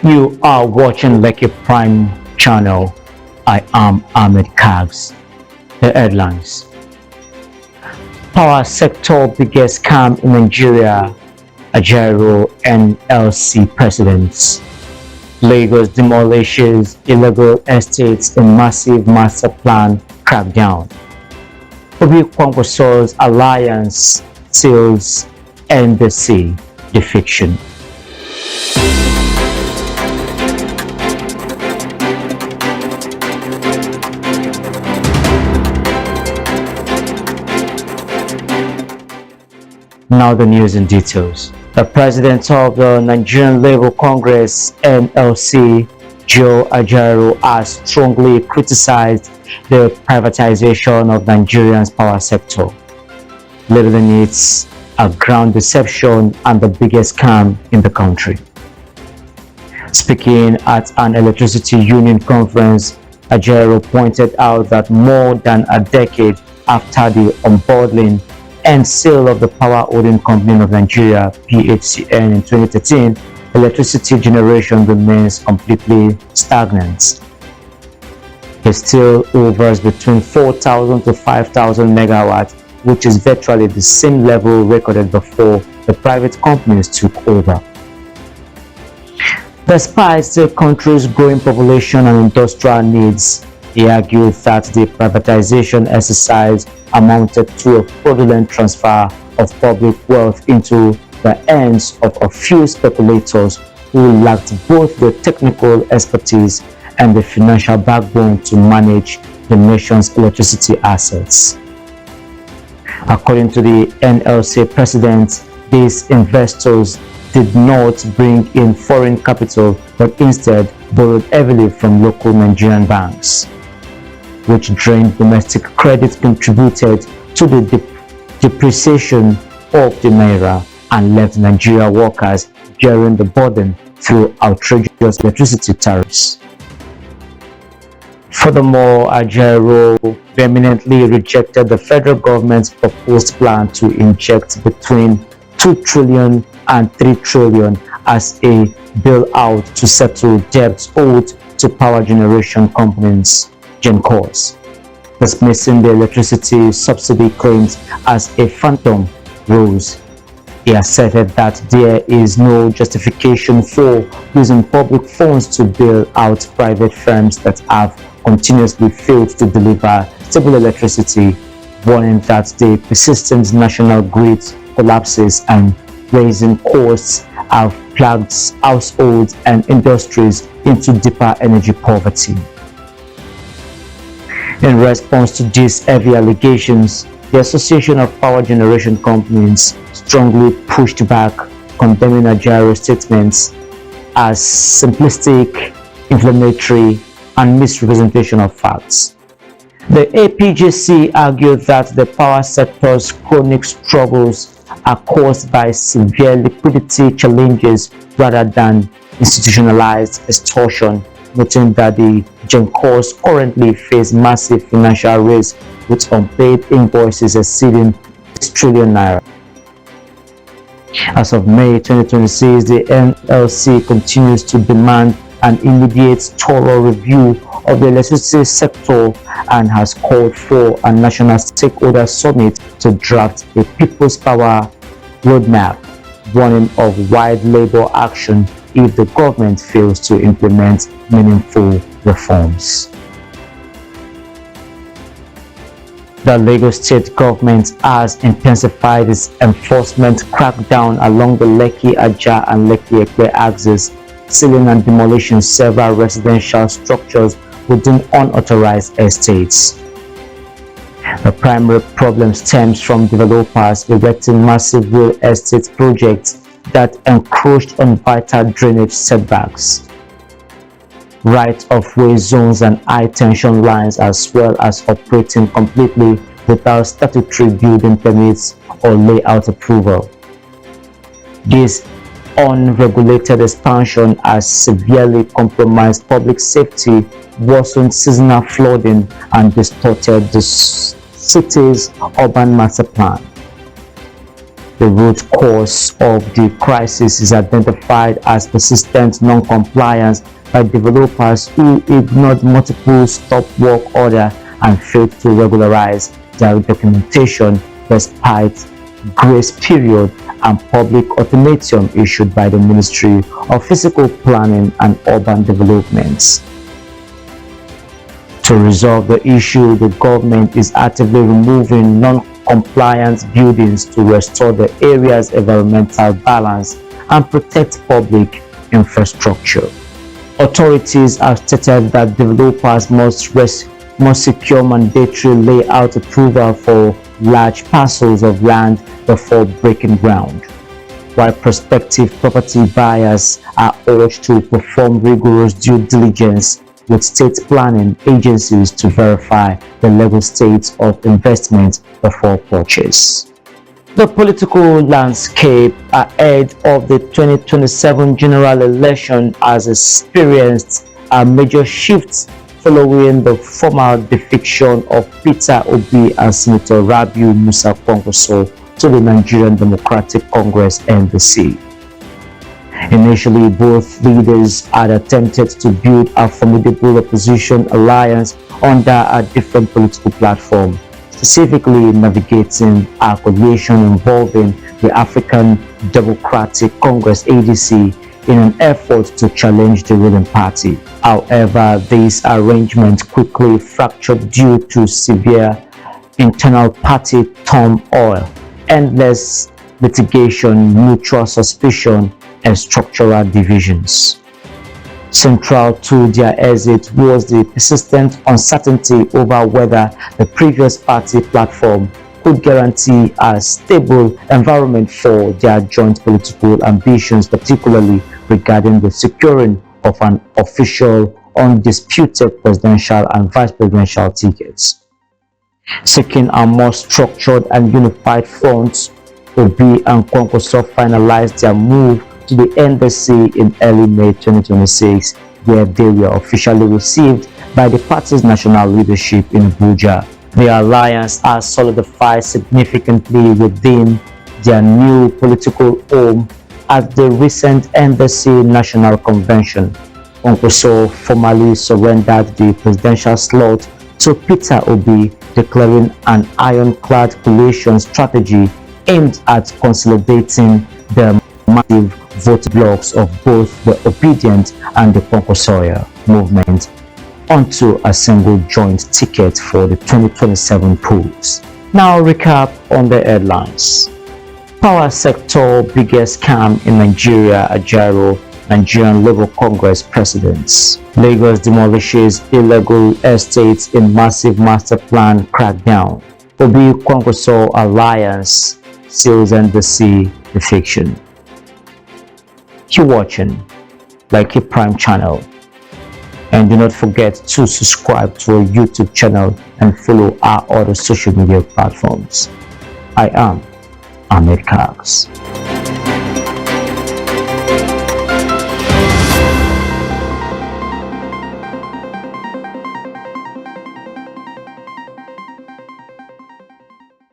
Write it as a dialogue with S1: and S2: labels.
S1: You are watching Lekki Prime channel. I am Ahmed Kags. The headlines. Power sector biggest scam in Nigeria. Ajah NLC presidents. Lagos demolishes illegal estates in massive master plan crackdown. Obi Kwankwaso's alliance seals embassy defection. Now the news in details. The president of the Nigerian Labour Congress NLC, Joe Ajah, has strongly criticized the privatization of Nigeria's power sector, labeling it a ground deception and the biggest scam in the country. Speaking at an electricity union conference, Ajah pointed out that more than a decade after the unbundling and sale of the Power Holding Company of Nigeria (PHCN) in 2013, electricity generation remains completely stagnant. It still hovers between 4,000 to 5,000 megawatts, which is virtually the same level recorded before the private companies took over. Despite the country's growing population and industrial needs, he argued that the privatization exercise amounted to a fraudulent transfer of public wealth into the hands of a few speculators who lacked both the technical expertise and the financial backbone to manage the nation's electricity assets. According to the NLC president, these investors did not bring in foreign capital but instead borrowed heavily from local Nigerian banks, which drained domestic credit, contributed to the depreciation of the naira, and left Nigeria workers bearing the burden through outrageous electricity tariffs. Furthermore, Ajah vehemently rejected the federal government's proposed plan to inject between 2 trillion and 3 trillion as a bailout to settle debts owed to power generation companies, GenCos, dismissing the electricity subsidy claims as a phantom ruse. He asserted that there is no justification for using public funds to bail out private firms that have continuously failed to deliver stable electricity, warning that the persistent national grid collapses and raising costs have plunged households and industries into deeper energy poverty. In response to these heavy allegations, the Association of Power Generation Companies strongly pushed back, condemning Ajah's statements as simplistic, inflammatory, and misrepresentation of facts. The APJC argued that the power sector's chronic struggles are caused by severe liquidity challenges rather than institutionalized extortion, noting that the GenCos currently face massive financial risk with unpaid invoices exceeding 6 trillion naira. As of May 2026, the NLC continues to demand an immediate thorough review of the electricity sector and has called for a national stakeholder summit to draft a People's Power roadmap, warning of wide labor action if the government fails to implement meaningful reforms. The Lagos state government has intensified its enforcement crackdown along the Lekki, Ajah and Lekki axis, sealing and demolishing several residential structures within unauthorized estates. The primary problem stems from developers erecting massive real estate projects that encroached on vital drainage setbacks, right-of-way zones and high-tension lines, as well as operating completely without statutory building permits or layout approval. This unregulated expansion has severely compromised public safety, worsened seasonal flooding, and distorted the city's urban master plan. The root cause of the crisis is identified as persistent non-compliance by developers who ignored multiple stop work orders and failed to regularize their documentation despite grace period and public ultimatum issued by the Ministry of Physical Planning and Urban Development. To resolve the issue, the government is actively removing non-compliant buildings to restore the area's environmental balance and protect public infrastructure. Authorities have stated that developers must secure mandatory layout approval for large parcels of land before breaking ground, while prospective property buyers are urged to perform rigorous due diligence with state planning agencies to verify the legal state of investment before purchase. The political landscape ahead of the 2027 general election has experienced a major shift following the formal defection of Peter Obi and Senator Rabiu Musa Kwankwaso to the Nigerian Democratic Congress (NDC). Initially, both leaders had attempted to build a formidable opposition alliance under a different political platform, specifically navigating a coalition involving the African Democratic Congress (ADC) in an effort to challenge the ruling party. However, this arrangement quickly fractured due to severe internal party turmoil, endless litigation, mutual suspicion, and structural divisions. Central to their exit was the persistent uncertainty over whether the previous party platform could guarantee a stable environment for their joint political ambitions, particularly regarding the securing of an official, undisputed presidential and vice presidential tickets. Seeking a more structured and unified front, Obi and Kwankwaso finalized their move to the NDC in early May 2026, where they were officially received by the party's national leadership in Abuja. The alliance has solidified significantly within their new political home at the recent NDC National Convention. Kwankwaso formally surrendered the presidential slot to Peter Obi, declaring an ironclad coalition strategy aimed at consolidating the massive vote blocks of both the Obidient and the Kwankwasiyya movement onto a single joint ticket for the 2027 polls. Now recap on the headlines. Power sector biggest scam in Nigeria, Ajah, Nigerian Labour Congress presidents. Lagos demolishes illegal estates in massive master plan crackdown. Obi Kwankwaso alliance seals NDC defection. Keep watching Lekki Prime channel, and do not forget to subscribe to our YouTube channel and follow our other social media platforms. I am Ahmed Cox.